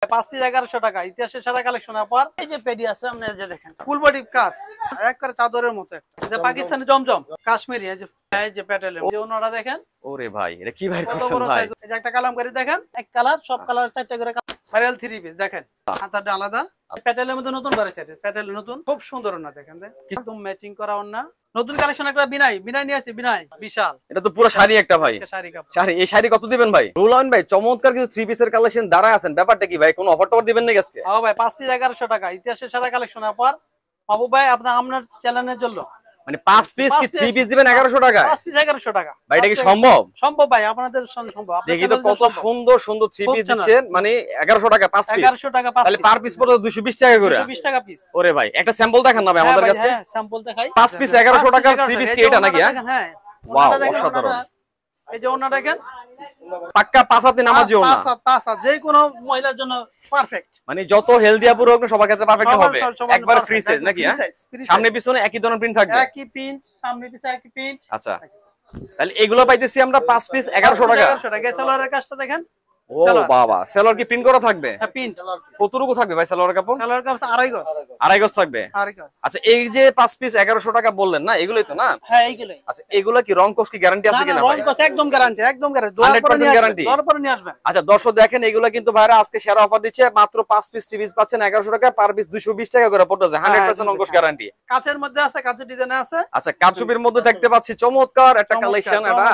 5 piece 1100 টাকা। ইতিহাসের সারা collection আপনার। এই যে পেডি আছে আপনি যে দেখেন ফুল বডি কাজ একবারে চাদরের মতো একটা। এটা পাকিস্তানি জমজম কাশ্মীরি এই যে প্যাটেলের যে ওনারা দেখেন। ওরে ভাই এটা কি ভাই করছেন ভাই? এই যে একটা কালামকারী দেখেন এক কালার সব কালার 4টা করে ভাইরাল 3 পিস দেখেন। হাতাটা আলাদা প্যাটেলের মধ্যে নতুন করেছে প্যাটেল নতুন খুব সুন্দর না দেখেন একদম ম্যাচিং করা ওন্না নতুন কালেকশন একটা বিনাই নিয়ে আসি বিনাই বিশাল। এটা তো পুরো শাড়ি একটা ভাই। শাড়ি এই শাড়ি কত দিবেন ভাই? রুলান ভাই চমৎকার কিছু 3 পিসের কালেকশন দাঁড়ায় আছেন, ব্যাপারটা কি ভাই? কোন অফার টফার দিবেন নাকি আজকে? হ্যাঁ ভাই 5 পিস 1100 টাকা। ইতিহাসের সারা কালেকশন আপনার বাবু ভাই আপনার চ্যানেলের জন্য মানে 5 পিস কি 3 পিস দিবেন 1100 টাকা? 5 পিস 1100 টাকা ভাই। এটা কি সম্ভব? সম্ভব ভাই আপনাদের সম্ভব। দেখি তো কত সুন্দর সুন্দর 3 পিস দিচ্ছেন, মানে 1100 টাকা 5 পিস। 1100 টাকা 5 তাহলে পার পিস পড়ে 220 টাকা করে। 220 টাকা পিস। ওরে ভাই একটা স্যাম্পল দেখান না ভাই আমাদের কাছে। হ্যাঁ স্যাম্পল দেখাই। 5 পিস 1100 টাকার 3 পিস কি এটা নাকি? হ্যাঁ ওয়াও অসাধারণ। এই যে ওনারা দেখেন পাক্কা 5 হাতে নামাজি ওনা। 5 হাত যে কোনো মহিলার জন্য পারফেক্ট। মানে যত হেলদি আপুর হোক না সবার ক্ষেত্রে পারফেক্ট হবে। একবার ফ্রি সাইজ নাকি? সামনে পিছনে একই ধরনের প্রিন্ট থাকবে। একই প্রিন্ট সামনে পিছনে একই প্রিন্ট। আচ্ছা তাহলে এগুলো পাইতেছি আমরা 5 পিস 1100 টাকা। 1100 টাকা। সালোয়ারের কাজটা দেখেন। ও বাবা সালোয়ার কি প্রিন্ট করা থাকবে? হ্যাঁ প্রিন্ট। কতটুকু থাকবে ভাই সালোয়ার কাপড়? সালোয়ার কাপড় আড়াই গজ। আড়াই গজ থাকবে। আড়াই গজ। আচ্ছা এই যে 5 পিস 1100 টাকা বললেন না, এগুলোই তো না? হ্যাঁ এইগুলাই। আচ্ছা এগুলো কি রং কোস কি গ্যারান্টি আছে কিনা ভাই? রং কোস একদম গ্যারান্টি, একদম গ্যারান্টি। 100% গ্যারান্টি। দরপরে নিয়ে আসবেন। আচ্ছা দর্শক দেখেন এগুলো কিন্তু ভাইরা আজকে সেরা অফার দিচ্ছে, মাত্র 5 পিস 3 পিস পাচ্ছেন 1100 টাকা, পার পিস 220 টাকা করে পড়তেছে। 100% রং কোস গ্যারান্টি। কাচের মধ্যে আছে, কাচের ডিজাইনে আছে। আচ্ছা কাচুপির মধ্যে দেখতে পাচ্ছি চমৎকার একটা কালেকশন। এটা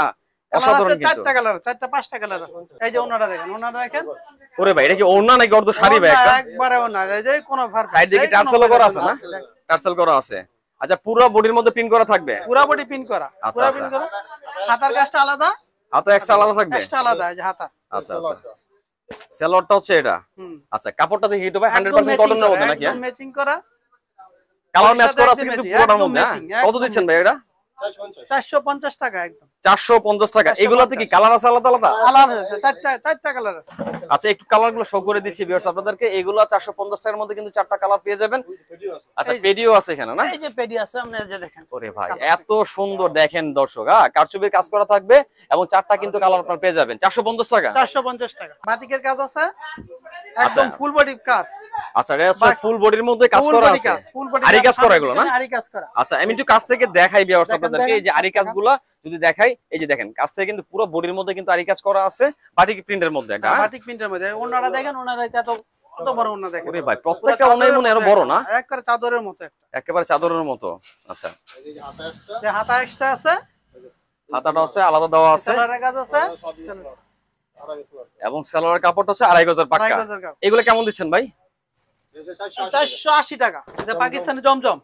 অসাধারণ কিন্তু। 4টা কালার, 4টা 5টা কালার আছে। এই যে ওনারা দেখেন, ওনারা দেখেন। ওরে ভাই এটা কি ওড়না নাকি অর্ধ শাড়ি ভাই? একটা একবারে ওড়না, এই যে কোন ফার সাইড দিকে টার্সেল করা আছে না? টার্সেল করা আছে। আচ্ছা পুরো বডির মধ্যে পিন করা থাকবে? পুরো বডি পিন করা, পুরো পিন করা। হাতার কাজটা আলাদা, হাতা এক্সট্রা আলাদা থাকবে। এক্সট্রা আলাদা এই যে হাতা। আচ্ছা আচ্ছা সেলরটা হচ্ছে এটা। আচ্ছা কাপড়টা দেখি একটু ভাই 100% কটনের মধ্যে নাকি? একদম ম্যাচিং করা, কালার ম্যাচ করা আছে কিন্তু পুরোটার মধ্যে। কত দিচ্ছেন ভাই এটা? 450 টাকা একদম। 450 টাকা। এগুলাতে কি কালার আছে আলাদা আলাদা? কালার আছে 4টা কালার আছে। আচ্ছা একটু কালারগুলো শো করে দিচ্ছি ভিউয়ার্স আপনাদেরকে। এগুলো 450 টাকার মধ্যে কিন্তু 4টা কালার পেয়ে যাবেন। আচ্ছা পেডিও আছে এখানে না? এই যে পেডি আছে আপনি যে দেখেন। ওরে ভাই এত সুন্দর দেখেন দর্শক। হ্যাঁ কারচুপির কাজ করা থাকবে এবং 4টা কিন্তু কালার আপনারা পেয়ে যাবেন 450 টাকা। 450 টাকা। বাটিকের কাজ আছে একদম ফুল বডি কাজ। আচ্ছা এটা হচ্ছে ফুল বডির মধ্যে কাজ করা আছে। আরি কাজ করা এগুলো না? আরি কাজ করা। আচ্ছা আমি একটু কাছ থেকে দেখাই ভিউয়ার্স আপনাদেরকে। এই যে আরি কাজগুলো যদি দেখাই, এই যে দেখেন কাছ থেকে কিন্তু পুরো বডির মধ্যে কিন্তু আরি কাজ করা আছে বাটিক প্রিন্টের মধ্যে। এটা বাটিক প্রিন্টের মধ্যে ওনারা দেখেন, ওনারা কত বড় ওনা দেখেন। ওরে ভাই প্রত্যেকটা ওনাই মনে আরো বড় না? একবারে চাদরের মতো একটা। একেবারে চাদরের মতো। আচ্ছা যে হাতা এক্সট্রা আছে, হাতাটা আছে আলাদা দেওয়া আছে, সালোয়ারের কাজ আছে এবং সালোয়ারের কাপড়টা হচ্ছে 2.5 গজের পাক্কা। এগুলো কেমন দিচ্ছেন ভাই? 480 টাকা। এটা পাকিস্তানি জমজম।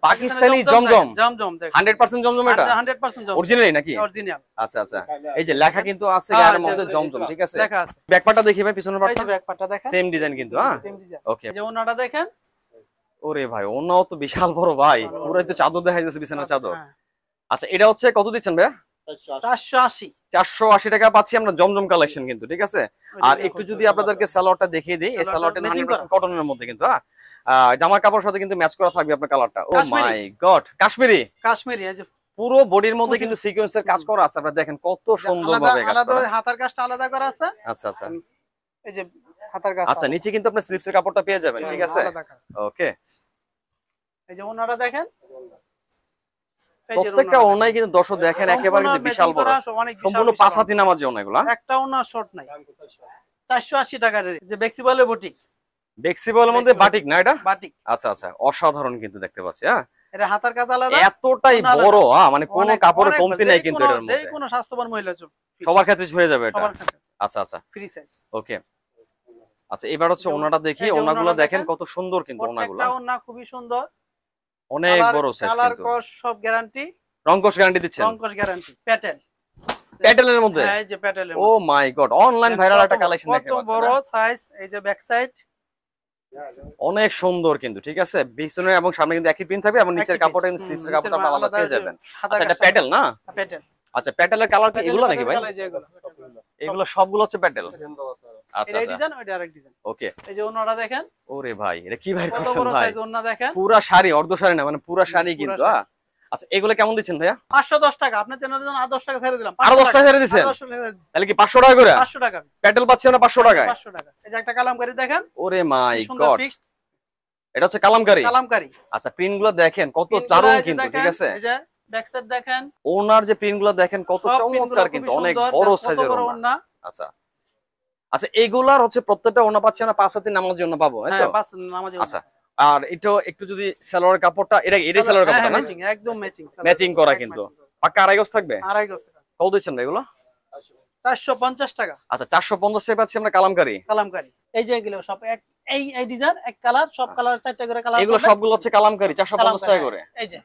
পাকিস্তানি জমজম। জমজম দেখেন। 100% জমজম এটা? 100% জমজম। অরিজিনালি নাকি? অরিজিনাল। আচ্ছা আচ্ছা এই যে লেখা কিন্তু আছে গায়ের মধ্যে জমজম, ঠিক আছে? লেখা আছে। ব্যাকপার্টটা দেখি ভাই, পিছনের এই পার্টটা। যে ব্যাকপার্টটা দেখেন। সেম ডিজাইন কিন্তু। হ্যাঁ ওকে। এই যে ওনাটা দেখেন। ওরে ভাই ওনাও তো বিশাল বড় ভাই, পুরো তো চাদর দেখা যাচ্ছে, বিছানার চাদর। আচ্ছা এটা হচ্ছে কত দিচ্ছেন ভাই? 480। 480 টাকা পাচ্ছি আমরা জমজম কালেকশন কিন্তু, ঠিক আছে? আর একটু যদি আপনাদেরকে সালোয়ারটা দেখিয়ে দিই, এই সালোয়ারটা 100% কটনের মধ্যে কিন্তু। জামার কাপড়ের সাথে কিন্তু ম্যাচ করা থাকবে আপনার কালারটা। ও মাই গড কাশ্মীরি। কাশ্মীরি এই যে পুরো বডির মধ্যে কিন্তু সিকোয়েন্সের কাজ করা আছে, আপনারা দেখেন কত সুন্দর ভাবে কাজ আলাদা করা। হাতার কাজটা আলাদা করা আছে। আচ্ছা আচ্ছা এই যে হাতার কাজ। আচ্ছা নিচে কিন্তু আপনি স্লিপসের কাপড়টা পেয়ে যাবেন, ঠিক আছে? ওকে এই যে ওনারা দেখেন। প্রত্যেকটা ওনাই কিন্তু দর্শক দেখেন একেবারে কিন্তু বিশাল বড়, সম্পূর্ণ 5 হাতি নামাজ ওনাগুলো। একটা ওনা শর্ট নাই। 480 টাকার যে ফ্লেক্সিবলের বুটিক। ফ্লেক্সিবলের মধ্যে বাটিক না এটা? বাটিক। আচ্ছা আচ্ছা অসাধারণ কিন্তু দেখতে পাচ্ছি। হ্যাঁ এটা হাতার কাজ আলাদা, এতটাই বড়। মানে কোনো কাপড়ের কমতি নাই কিন্তু এর মধ্যে। যে কোনো স্বাস্থ্যবান মহিলা সবার ক্ষেত্রে হয়ে যাবে এটা। আচ্ছা আচ্ছা ফ্রি সাইজ। ওকে আচ্ছা এবার হচ্ছে ওনাটা দেখি। ওনাগুলো দেখেন কত সুন্দর কিন্তু ওনাগুলো। প্রত্যেকটা ওনা খুবই সুন্দর, অনেক বড় সাইজ কিন্তু। কালার কস সব গ্যারান্টি। রংকশ গ্যারান্টি দিচ্ছেন? রংকশ গ্যারান্টি। প্যাটেল। প্যাটেলের মধ্যে? হ্যাঁ এই যে প্যাটেলের। ও মাই গড অনলাইন ভাইরাল একটা কালেকশন দেখতে পাচ্ছেন। কত বড় সাইজ। এই যে ব্যাক সাইড অনেক সুন্দর কিন্তু, ঠিক আছে? পিছনে এবং সামনে কিন্তু একই প্রিন্ট থাকবে এবং নিচের কাপড়টা কিন্তু স্লিপসের কাপড়টা আপনারা আলাদা পেয়ে যাবেন। আচ্ছা এটা প্যাটেল না? প্যাটেল। আচ্ছা প্যাটেলের কালার কি এগুলো নাকি ভাই? এগুলো সবগুলো হচ্ছে প্যাটেল। আচ্ছা এই ডিজাইন ওইটা আরেক ডিজাইন। ওকে এই যে ওনারা দেখেন। ওরে ভাই এটা কি ভাই কত করছেন বড় ভাই? সাইজ ওনা দেখেন। পুরা শাড়ি, অর্ধ শাড়ি না, মানে পুরা শাড়ি কিন্তু। আচ্ছা এগুলো কেমন দিচ্ছেন ভাইয়া? 510 টাকা। আপনার চ্যানেলের জন্য আর 10 টাকা ছেড়ে দিলাম। আরো 10 টাকা ছেড়ে দিচ্ছেন? 500 টাকা দিচ্ছি। তাহলে কি 500 টাকা করে? 500 টাকা। প্যাটেল পাচ্ছি আমরা 500 টাকায়। 500 টাকা। এই যে একটা কালামকারী দেখেন। ওরে মাই সুন্দর গড, ফিক্সড এটা হচ্ছে কালামকারী। কালামকারী। আচ্ছা প্রিন্ট গুলো দেখেন কত প্রিন্টগুলো দারুণ এই যে কিন্তু, দেখেন, ঠিক আছে? এই যে ব্যাক সাইড দেখেন। ওনার যে প্রিন্ট গুলো দেখেন কত সব চমৎকার প্রিন্টগুলো কিন্তু, খুবই অনেক সুন্দর, বড় কত সাইজের বড় ওড়না। ওড়না। আচ্ছা আচ্ছা এইগুলার হচ্ছে প্রত্যেকটা ওড়না পাচ্ছি আমরা 5 হাতে নামার জন্য পাবো, তাই তো? হ্যাঁ, পাঁচ নামাজে আচ্ছা আর এটা একটু যদি সালোয়ার কাপড়টা এটাই সালোয়ার কাপড়টা না? ম্যাচিং, একদম ম্যাচিং। ম্যাচিং করা কিন্তু পাক্কা আড়াই গজ থাকবে। আড়াই গজ টাকা। কত দিচ্ছেন ভাই এগুলো? 450 টাকা। আচ্ছা 450 টাকা পাচ্ছি আমরা কালামকারী। কালামকারী। এই যে এগুলো সব এক এই ডিজাইন, এক কালার, সব কালার 4টা করে কালার। এগুলো সবগুলো হচ্ছে কালামকারী 450 টাকা করে। এই যে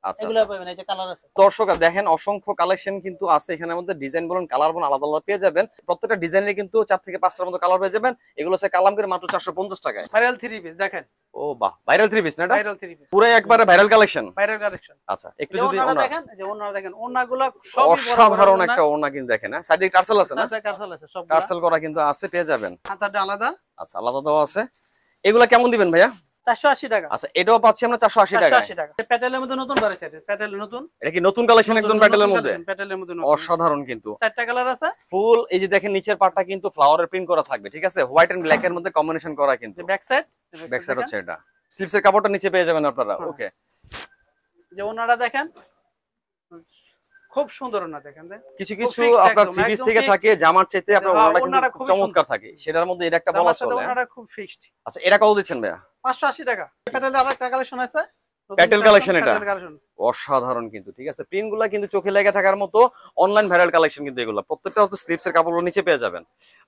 আচ্ছা এগুলো পাবেন, এই যে কালার আছে। দর্শক দেখেন অসংখ্য কালেকশন কিন্তু আছে এখানের মধ্যে, ডিজাইন বলুন কালার বলুন আলাদা আলাদা পেয়ে যাবেন। প্রত্যেকটা ডিজাইনে কিন্তু 4 থেকে 5টার মতো কালার পেয়ে যাবেন। এগুলো হচ্ছে কালামকারী মাত্র 450 টাকায়। ভাইরাল 3 পিস দেখেন। ও বাহ, ভাইরাল 3 পিস না এটা? ভাইরাল 3 পিস পুরো একবারে ভাইরাল কালেকশন। Viral collection. আচ্ছা একটু যদি যদি ওনারা ওনা দেখেন, এই যে ওনারা দেখেন, ওনাগুলো সব অসাধারণ একটা ওনা কিন্তু দেখেন, হ্যাঁ সাইডে টার্সেল আছে না? আচ্ছা কারসাল আছে সব। টার্সেল করা কিন্তু আছে, পেয়ে যাবেন। হাতাটা আলাদা। আচ্ছা আলাদা দেওয়া আছে। এগুলা কেমন দিবেন ভাইয়া? 480 টাকা। আচ্ছা এটাও পাচ্ছি আমরা 480 টাকা। 480 টাকা। প্যাটেলের মধ্যে নতুন বাড়াইছে, এটা প্যাটেলের নতুন। এটা কি নতুন কালেকশন একদম প্যাটেলের মধ্যে? প্যাটেলের মধ্যে নতুন। অসাধারণ কিন্তু 4টা কালার আছে। ফুল এই যে দেখেন নিচের পার্টটা কিন্তু ফ্লাওয়ারের প্রিন্ট করা থাকবে, ঠিক আছে? হোয়াইট এন্ড ব্ল্যাক এর মধ্যে কম্বিনেশন করা কিন্তু। ব্যাক সাইড, ব্যাক সাইড হচ্ছে এটা। স্লিপসের কাপড়টা নিচে পেয়ে যাবেন আপনারা। ওকে যে ওনারা দেখেন খুব সুন্দর ওনা দেখেন। কিছু কিছু আপনার সিরিজ থেকে থাকে জামার চাইতে আপনার ওনাটা কিন্তু চমৎকার থাকে, সেটার মধ্যে এটা একটা বলা চলে। ওনারা খুব ফিক্সড। আচ্ছা এটা কত দিচ্ছেন ভাইয়া? 580 টাকা। প্যাটেলের আরেকটা কালেকশন আছে। প্যাটেল কালেকশন এটা প্যাটেল কালেকশন অসাধারণ কিন্তু, ঠিক আছে? প্রিন্টগুলো কিন্তু চোখে লেগে থাকার মতো অনলাইন ভাইরাল কালেকশন কিন্তু এগুলো প্রত্যেকটা হচ্ছে স্লিপসের কাপড়গুলো নিচে পেয়ে যাবেন।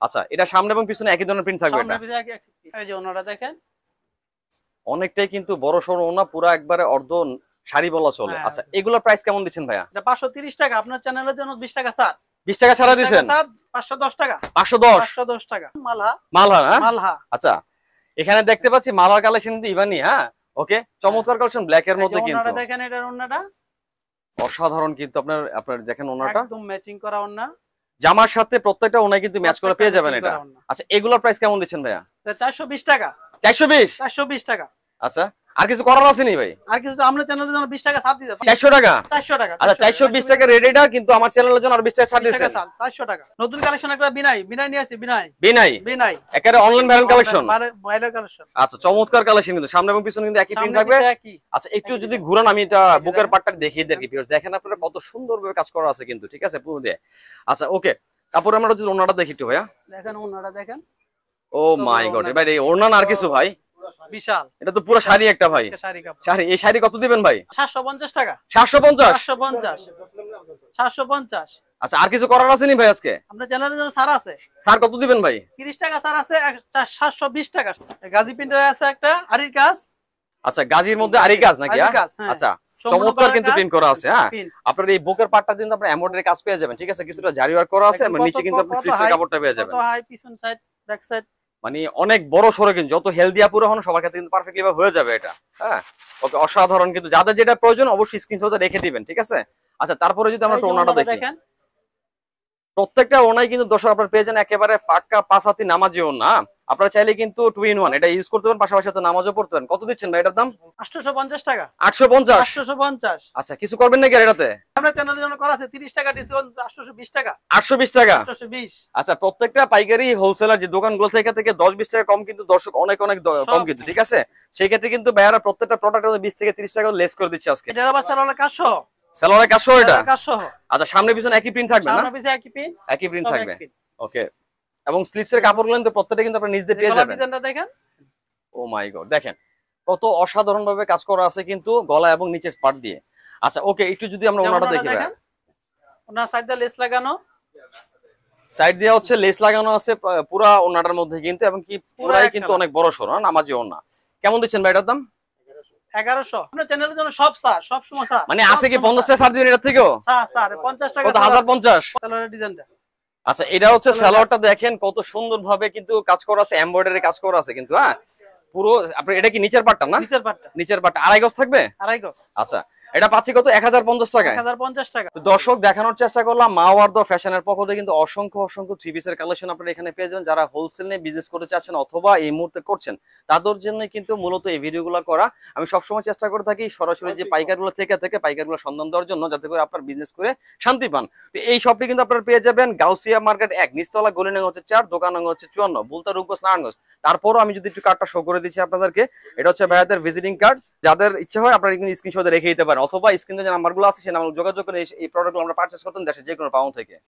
আচ্ছা এটা সামনে এবং পিছনে একই ধরনের প্রিন্ট থাকবে। এটা এই যে ওনারা দেখেন অনেকটাই কিন্তু বড় সরো ওনা, পুরো একবারে অর্ধ শাড়ি বলা চলে। আচ্ছা এগুলোর প্রাইস কেমন দিচ্ছেন ভাইয়া? এটা 530 টাকা। আপনার চ্যানেলের জন্য 20 টাকা স্যার। 20 টাকা ছাড়া দিবেন? স্যার 510 টাকা। 510 টাকা। মালহা। মালহা না? মালহা। আচ্ছা এখানে দেখতে পাচ্ছি মালহার কালেকশন কিন্তু ইভানি। হ্যাঁ ওকে, চমৎকার কালেকশন ব্ল্যাক এর মধ্যে কিন্তু। ওনারা দেখেন, এটার ওন্নাটা অসাধারণ কিন্তু, আপনার দেখেন ওনাটা একদম ম্যাচিং করা ওন্না। জামার সাথে প্রত্যেকটা ওনাই কিন্তু ম্যাচ করে পেয়ে যাবেন এটা। আচ্ছা এগুলোর প্রাইস কেমন দিচ্ছেন ভাইয়া? 420 টাকা। 420 টাকা। আচ্ছা আর কিছু করার আছে নি ভাই? আর কিছু আমরা চ্যানেলের জন্য 20 টাকা ছাড় দিতে। 400 টাকা। 400 টাকা। আচ্ছা 420 টাকা রেডিটা কিন্তু আমার চ্যানেলের জন্য আর 20 টাকা ছাড় দিয়েছেন। 400 টাকা। নতুন কালেকশন একটা বিনাই নিয়ে আসি। বিনাই একেবারে online viral collection. Viral collection. আচ্ছা চমৎকার কালেকশন কিন্তু, সামনে এবং পিছনে কিন্তু একই প্রিন্ট থাকবে। আচ্ছা একটু যদি ঘুরান, আমি এটা বুকের পার্টটা দেখিয়ে দেই কি ভিউয়ার্স, দেখেন আপনারা কত সুন্দরভাবে কাজ করা আছে কিন্তু, ঠিক আছে পুরো দিয়ে। আচ্ছা ওকে, তারপরে আমরা যদি ওনাটা দেখি একটু ভাইয়া। দেখেন ওনাটা দেখেন। ও মাই গড, ভাই এই ওড়না না আর কিছু ভাই? বিশাল, এটা তো পুরো শাড়ি একটা ভাই। শাড়ি, এই শাড়ি কত দিবেন ভাই? 750 টাকা। 750। আচ্ছা আর কিছু করার আছে নি ভাই আজকে? আপনার চ্যানেলের জন্য ছাড় আছে। স্যার কত দিবেন ভাই? 30 টাকা ছাড় আছে। 720 টাকা। গাজী প্রিন্টার আছে একটা আরির কাজ। আচ্ছা গাজীর মধ্যে আরি কাজ নাকি? আচ্ছা চমৎকার কিন্তু প্রিন্ট করা আছে। হ্যাঁ আপনার এই বুকের পার্টটা কিন্তু আপনার এমব্রয়ডারি কাজ পেয়ে যাবেন, ঠিক আছে? কিছুটা জারি ওয়ার্ক করা আছে, মানে নিচে কিন্তু আপনি স্লিপসের কাপড়টা পেয়ে যাবেন। কত হাই পিছন সাইড ব্যাক সাইড, মানে অনেক বড় সরো কিন্তু, যত হেলদিয়া পুরো হন সবার ক্ষেত্রে কিন্তু পারফেক্টলি হয়ে যাবে এটা। হ্যাঁ ওকে, অসাধারণ কিন্তু, যাদের যেটা প্রয়োজন অবশ্যই স্ক্রিনশটে রেখে দিবেন, ঠিক আছে? আচ্ছা তারপরে যদি আমরা ওনাটা দেখি, প্রত্যেকটা ওনাই কিন্তু দর্শক আপনারা পেয়ে যান একেবারে পাক্কা 5 হাতি নামাজি ওনা। আপনারা চাইলে কিন্তু 2 in 1 এটা ইউজ করতে পারেন, পাশাপাশি হচ্ছে নামাজও পড়তে পারেন। কত দিচ্ছেন ভাই এটার দাম? 850 টাকা। 850। আচ্ছা কিছু করবেন নাকি এটাতে? আমরা চ্যানেলের জন্য করা আছে 30 টাকা ডিসকাউন্ট, 820 টাকা। 820 টাকা। 820। আচ্ছা প্রত্যেকটা পাইকারি হোলসেলার যে দোকানগুলো থেকে 10-20 টাকা কম কিন্তু দর্শক, অনেক কম কিন্তু, ঠিক আছে? সেই ক্ষেত্রে কিন্তু ভাইয়ারা প্রত্যেকটা প্রোডাক্টের 20 থেকে 30 টাকা লেস করে দিচ্ছে আজকে। এটা আবার সালোয়ারের কাজ সহ। সালোয়ারের কাজ সহ এটা? কাজ সহ। আচ্ছা সামনে পিছনে একই প্রিন্ট থাকবে না? সামনে পিছনে একই প্রিন্ট থাকবে। ওকে, এবং স্লিপসের কাপড়গুলো কিন্তু প্রত্যেকটা কিন্তু আপনারা নিজ দিয়ে পেয়ে যাবেন। ডিজাইনটা দেখেন। ও মাই গড, দেখেন কত অসাধারণ ভাবে কাজ করা আছে কিন্তু গলা এবং নিচের পার্ট দিয়ে। আচ্ছা ওকে, একটু যদি আমরা ওনাটা দেখি ভাই। ওনার সাইড দিয়ে লেস লাগানো, সাইড দিয়ে হচ্ছে লেস লাগানো আছে পুরা ওনাটার মধ্যে কিন্তু, এবং কি পুরাই কিন্তু অনেক বড় সরো নামাজি ওনা। কেমন দিচ্ছেন ভাই এটার দাম? 1100। আপনার চ্যানেলের জন্য সব স্যার, সব সময় স্যার। মানে আছে কি 50 টাকা ছাড় দিবেন এটার থেকেও? স্যার 50 টাকা। কত? 1050 সালোয়ারের ডিজাইনটা। আচ্ছা এটা হচ্ছে সালোয়ারটা, দেখেন কত সুন্দর ভাবে কিন্তু কাজ করা আছে, এমব্রয়ডারি কাজ করা আছে কিন্তু। হ্যাঁ পুরো আপনার এটা কি নিচের পাটটা না? নিচের পাটটা আড়াই গজ থাকবে? আড়াই গজ। আচ্ছা এটা পাচ্ছি কত 1050 টাকায় 1050 টাকা। তো দর্শক দেখানোর চেষ্টা করলাম মাওয়ার্দ ফ্যাশনের পক্ষ থেকে কিন্তু অসংখ্য থ্রি পিসের কালেকশন আপনারা এখানে পেয়ে যাবেন। যারা হোলসেল নিয়ে বিজনেস করতে চাচ্ছেন অথবা এই মুহূর্তে করছেন তাদের জন্য কিন্তু মূলত এই ভিডিওগুলো করা। আমি সবসময় চেষ্টা করে থাকি সরাসরি যে পাইকারগুলো থেকে পাইকারগুলো সন্ধান দেওয়ার জন্য, যাতে করে আপনার বিজনেস করে শান্তি পান। তো এই শপটি কিন্তু আপনারা পেয়ে যাবেন গাউসিয়া মার্কেট 1, নিচতলা, গলি নং হচ্ছে 4, দোকান নং হচ্ছে 54, বুলতা রূপগঞ্জ নারায়ণগঞ্জ। তারপরও আমি যদি একটু কার্ডটা শো করে দিচ্ছি আপনাদেরকে, এটা হচ্ছে ভাইয়াদের ভিজিটিং কার্ড। যাদের ইচ্ছা হয় আপনারা কিন্তু স্ক্রিনশটে রেখে দিতে পারেন, অথবা স্ক্রিনে যে নাম্বারগুলো আছে সেই নাম্বার যোগাযোগ করে এই প্রোডাক্টগুলো আমরা পারচেজ করতেন দেশে যে কোনো টাউন থেকে।